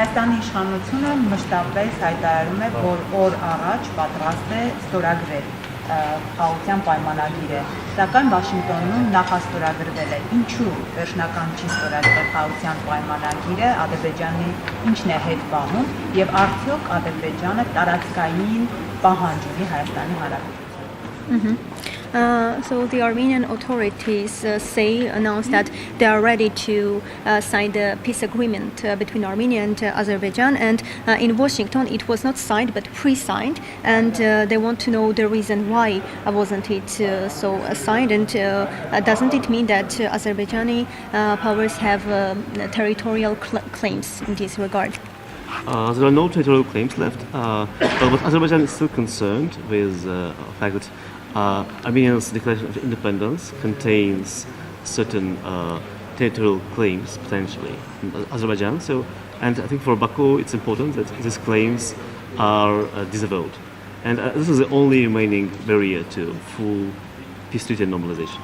Հայաստանի իշխանությունը մշտապես հայտարարում է, որ օր առաջ պատրաստ է ստորագրել խաղաղության պայմանագիրը, սակայն Վաշինգտոնում նախաստորագրվել է։ Ինչու վերջնական չի ստորագրել խաղաղության պայմանագիրը, Ադրբեջանի ինչն է հետ պահում եւ արդյոք Ադրբեջանը տարածքային պահանջ ունի Հայաստանի հարաբերությամբ։ So the Armenian authorities announced that they are ready to sign the peace agreement between Armenia and Azerbaijan, and in Washington it was not signed but pre-signed, and they want to know the reason why wasn't it so signed, and doesn't it mean that Azerbaijani powers have territorial claims in this regard? There are no territorial claims left, but Azerbaijan is still concerned with the fact that Armenia's Declaration of Independence contains certain territorial claims potentially in Azerbaijan. So, and I think for Baku it's important that these claims are disavowed, and this is the only remaining barrier to full peace treaty and normalization.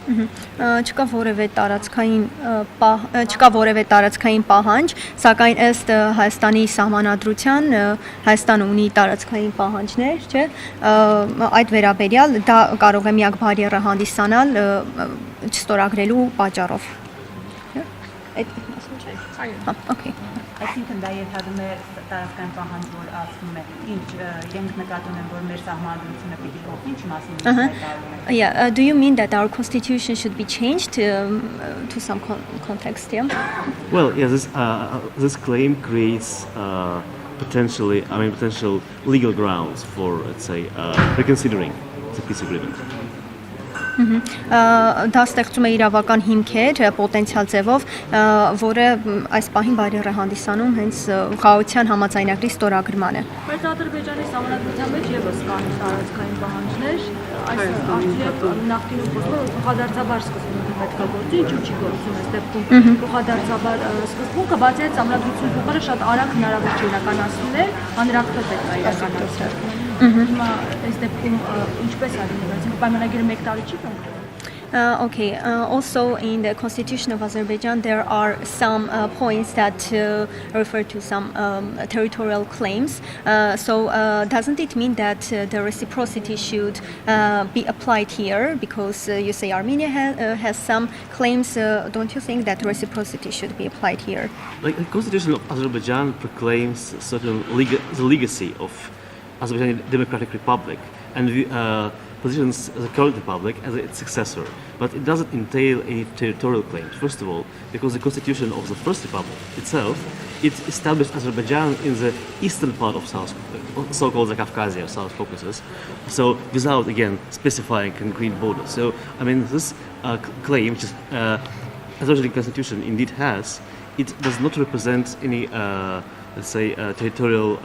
Չկա որևէ տարածքային պահանջ, սակայն ըստ Հայաստանի սահմանադրության Հայաստանը ունի տարածքային պահանջներ, չէ՞, այդ վերաբերյալ դա կարող է միակ բարիերը հանդիսանալ չստորագրելու պատճառով։ Okay. Այսինքն դա ենթադրում է տարածքային պահանջ, որ ասում է, ինչ ենք նկատի ունեմ, որ մեր սահմանադրությունը պիտի փոխվի, ինչ մասին հայտարարում է։ Yeah, do you mean that our constitution should be changed to some context, yeah? Well, yeah, this claim creates potential legal grounds for, let's say, reconsidering the peace agreement. Դա ստեղծում է իրավական հիմքեր պոտենցիալ ձևով, որը այս պահին բարիեր է հանդիսանում հենց խաղաղության համաձայնագրի ստորագրմանը։ Բայց Ադրբեջանի սահմանադրության մեջ եւս կան տարածքային պահանջներ, այս արդյոք նախկինում խոսքը փոխադարձաբար սկզբունքը պետք է գործի, ինչու չի գործում այս դեպքում փոխադարձաբար սկզբունքը, բացի այդ սահմանադրություն փոխելը շատ արագ հնարավոր չէ իրականացնել, հանրակրթ պետք է իրականացնել։ Հիմա այս դեպքում ինչպես արվում է, պայմանագիրը 1 տարի չի կանգնել։ Okay, also in the constitution of Azerbaijan there are some points that refer to some territorial claims. So doesn't it mean that the reciprocity should be applied here? Because you say Armenia has some claims, don't you think that reciprocity should be applied here? Like the constitution of Azerbaijan proclaims the legacy of Azerbaijan Democratic Republic and positions the current republic as its successor, but it doesn't entail any territorial claims. First of all, because the constitution of the first republic itself, it established Azerbaijan in the eastern part of so-called the Caucasia, South Caucasus, so without again specifying concrete borders. So I mean this claim, which is Azerbaijani constitution indeed has, it does not represent any let's say territorial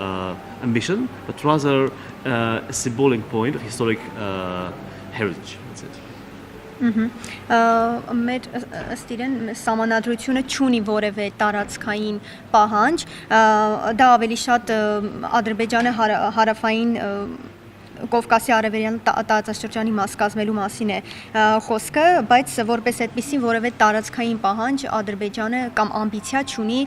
ambition, but rather a symbolic point of historic heritage. That's it. Մեր ըստ իրեն սահմանադրությունը չունի որևէ տարածքային պահանջ, դա ավելի շատ Ադրբեջանը հարավային Կովկասի արևելյան տարածաշրջանի մաս կազմելու մասին է խոսքը, բայց որպես այդպիսին որևէ տարածքային պահանջ Ադրբեջանը կամ ամբիցիա չունի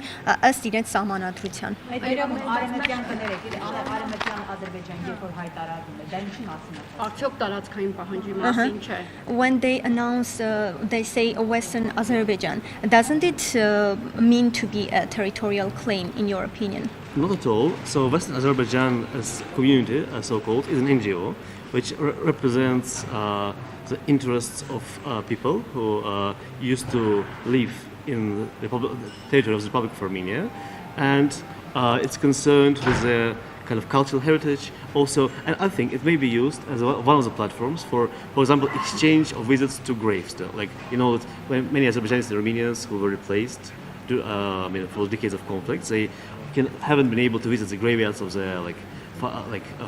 ըստ իրենց սահմանադրության։ Այդ արևմտյան կներեք, արևմտյան Ադրբեջան երբ որ հայտարարում է, դա ինչի մասին է։ Արդյոք տարածքային պահանջի մասին չէ։ When they announce, they say Western Azerbaijan, doesn't it mean to be a territorial claim in your opinion? Not at all. So Western Azerbaijan as community, so-called, is an NGO which represents the interests of people who used to live in the territory of the Republic of Armenia, and it's concerned with their kind of cultural heritage also, and I think it may be used as one of the platforms for example, exchange of visits to graves. Like, you know, that when many Azerbaijanis and Armenians who were replaced for decades of conflict, they haven't been able to visit the graveyards of their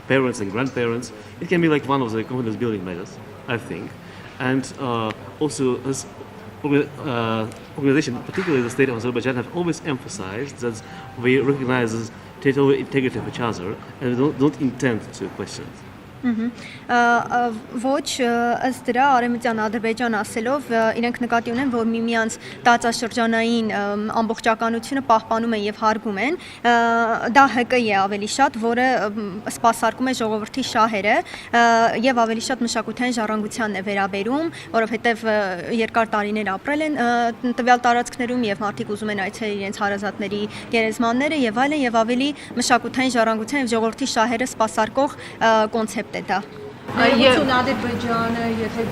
parents and grandparents. It can be like one of the confidence building measures, I think. And also this organization, particularly the state of Azerbaijan, have always emphasized that we recognize the territorial integrity of each other and we don't intend to question it. Ոչ ըստ դրա արևմտյան Ադրբեջան ասելով իրենք նկատի ունեն, որ միմյանց տարածաշրջանային ամբողջականությունը պահպանում են եւ հարգում են, դա ՀԿ-ի է ավելի շատ, որը սպասարկում է ժողովրդի շահերը եւ ավելի շատ մշակութային ժառանգությանն է վերաբերում, որովհետեւ երկար տարիներ ապրել են տվյալ տարածքներում եւ մարդիկ ուզում են այցելել իրենց հարազատների գերեզմանները եւ այլն եւ ավելի մշակութային ժառանգության եւ ժողովրդի շահերը սպասարկող կոնցեպտ է դա։ Ներողություն Ադրբեջանը, եթե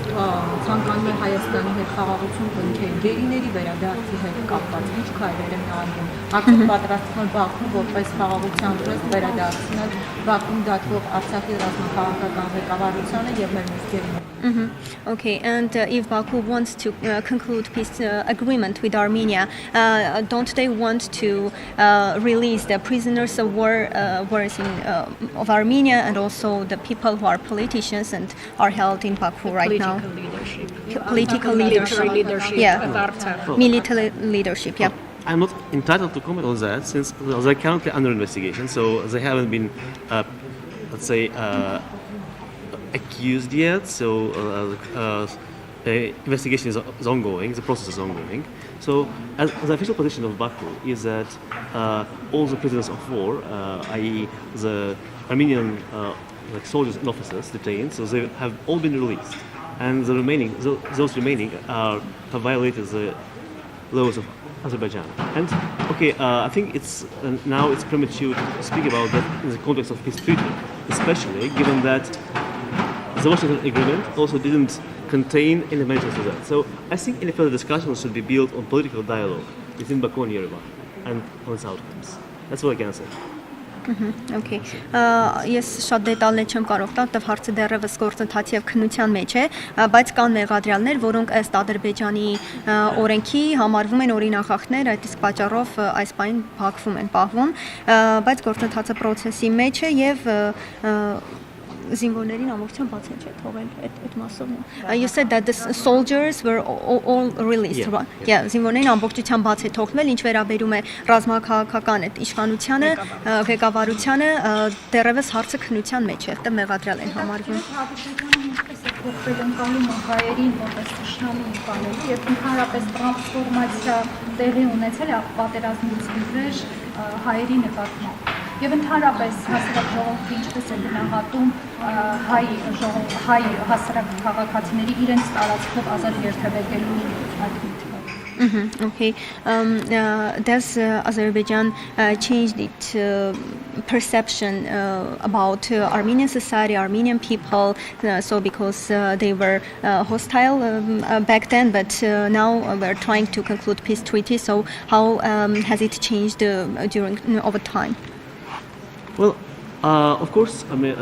ցանկանում է Հայաստանի հետ խաղաղություն կնքել, գերիների վերադարձի հետ կապված ինչ քայլեր են անում։ Արդյոք պատրաստվում է Բաքուն որպես խաղաղության դրստ վերադարձնել Բաքվում դատվող Արցախի ռազմաքաղաքական ղեկավարությանը եւ մեր մյուս գերիներին։ Okay, and if Baku wants to conclude peace agreement with Armenia, don't they want to release the prisoners of war of Armenia and also the people who are politicians and are held in Baku right now? Political leadership. Yeah. Military leadership. Yeah. I'm not entitled to comment on that since they're currently under investigation, so they haven't been, let's say, accused yet. So the investigation is ongoing, the process is ongoing. So the official position of Baku is that all the prisoners of war, i.e. the Armenian soldiers and officers detained, so they have all been released. And the remaining, those remaining have violated the laws of Azerbaijan. And okay, I think it's now it's premature to speak about that in the context of peace treaty, especially given that the Washington Agreement also didn't contain any mentions of that. So I think any further discussions should be built on political dialogue between Baku and Yerevan and on its outcomes. That's what I can say. Okay. Ես շատ դետալներ չեմ կարող տալ, որտեղ հարցը դեռևս գործընթացի եւ քննության մեջ է, բայց կան մեղադրյալներ, որոնք ըստ Ադրբեջանի օրենքի համարվում են օրինախախտներ, այդ իսկ պատճառով այս պահին փակվում են, պահվում, բայց գործընթացը process-ի մեջ է եւ զինվորներին ամբողջությամբ բաց են թողել այդ մասով։ You said that the soldiers were all released, right? Yeah, զինվորներին ամբողջությամբ բաց է թողնել, ինչ վերաբերում է ռազմաքաղաքական այդ իշխանությանը, ղեկավարությանը, դեռևս հարցը քննության մեջ է, այդտեղ մեղադրյալ են համարվում։ Որպես ընկալում հայերին որպես իշխանի ընկալելու եւ ընդհանրապես տրանսֆորմացիա տեղի ունեցել է պատերազմից վեր հայերի նկատմամբ։ Եվ ընդհանրապես հասարակ ժողովուրդը ինչպես է գնահատում հայ հասարակ քաղաքացիների իրենց տարածքով ազատ երթևեկելու այդ միտքը։ Okay. Does Azerbaijan changed its perception about Armenian society, Armenian people? So because they were hostile back then, but now we're trying to conclude peace treaty. So how has it changed over time? Well, of course, I mean,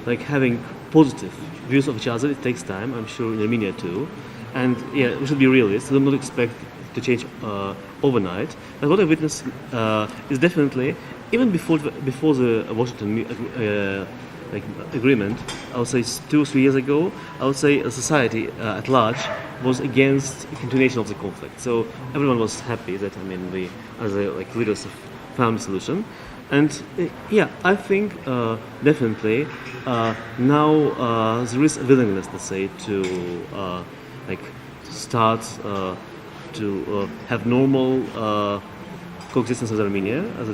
like having positive views of each other, it takes time. I'm sure in Armenia too. And yeah, we should be realists. We don't expect to change overnight. But what I witnessed is definitely, even before the Washington agreement, I would say 2 or 3 years ago, I would say society at large was against the continuation of the conflict. So everyone was happy that, I mean, we, as leaders, found a solution. And yeah, I think definitely now there is a willingness, let's say, to start to have normal coexistence with Armenia as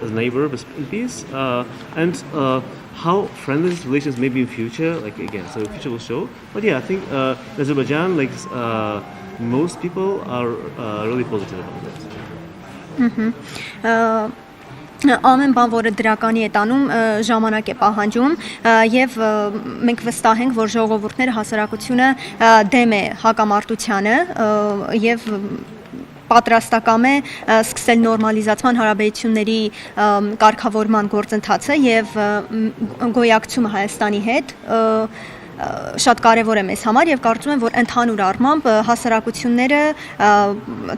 as a neighbor in peace, and how friendly these relations may be in future. Again, so the future will show. But yeah, I think in Azerbaijan, most people are really positive about that. Ամեն բան, որը դրականի է տանում, ժամանակ է պահանջում եւ մենք վստահ ենք, որ ժողովուրդները հասարակությունը դեմ է հակամարտությանը եւ պատրաստակամ է սկսել նորմալիզացման հարաբերությունների կարգավորման գործընթացը եւ գոյակցումը Հայաստանի հետ շատ կարևոր է մեզ համար եւ կարծում եմ, որ ընդհանուր առմամբ հասարակությունները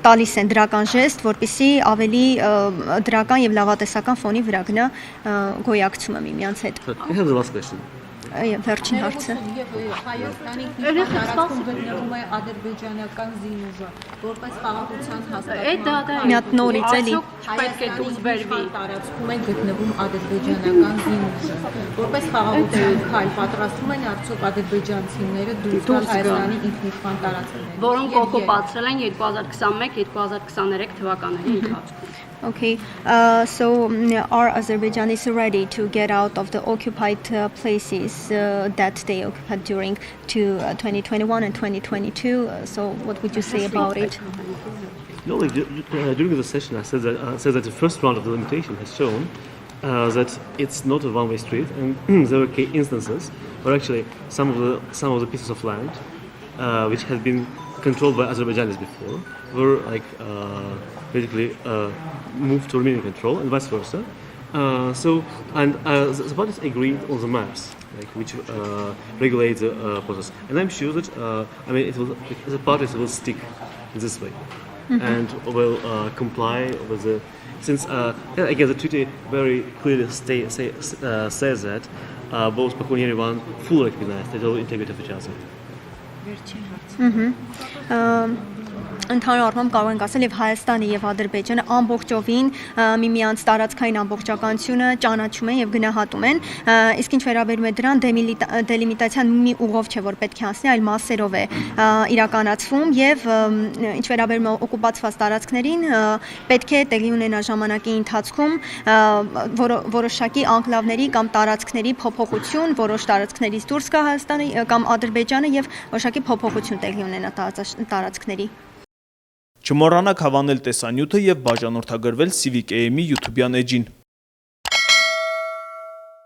տալիս են դրական ժեստ, որպեսզի ավելի դրական եւ լավատեսական ֆոնի վրա գնա գոյակցումը միմյանց հետ։ I have the last question. վերջին հարցը։ Եվ Հայաստանի տարածքում գտնվում է ադրբեջանական զինուժը, որպես խաղաղության հաստատում։ Մի հատ նորից էլի։ Պետք է դուրս բերվի տարածքում է գտնվում ադրբեջանական զինուժը, որպես խաղաղության քայլ պատրաստվում են արդյոք ադրբեջանցիները դուրս գալ Հայաստանի ինքնիշխան տարածքներից, որոնք օկուպացրել են 2021-2023 թվականների ընթացքում։ Okay, so are Azerbaijanis ready to get out of the occupied places that they occupied during 2021 and 2022? So what would you say about it? No, like, during the session, I said that the first round of the delimitation has shown that it's not a one-way street, and there were instances where actually some of the pieces of land which had been controlled by Azerbaijanis before were like basically moved to Armenian control and vice versa. The parties agreed on the maps, like which regulate the process, and I'm sure that the parties will stick in this way and will comply with the. Since again the treaty very clearly says that both Baku and Yerevan fully recognize the territorial integrity of each other. Ընդհանուր առմամբ կարող ենք ասել եւ Հայաստանը եւ Ադրբեջանը ամբողջովին միմյանց տարածքային ամբողջականությունը ճանաչում են եւ գնահատում են, իսկ ինչ վերաբերում է դրան դելիմիտացիան մի ուղով չէ որ պետք է անցնի, այլ մասերով է իրականացվում եւ ինչ վերաբերում է օկուպացված տարածքներին պետք է տեղի ունենա ժամանակի ընթացքում որոշակի անկլավների կամ տարածքների փոփոխություն, որոշ տարածքներից դուրս գա Հայաստանը կամ Ադրբեջանը եւ որոշակի փոփոխություն տեղի ունենա տարածքների։ Չմոռանաք հավանել տեսանյութը եւ բաժանորդագրվել Civic AM-ի YouTube-յան էջին։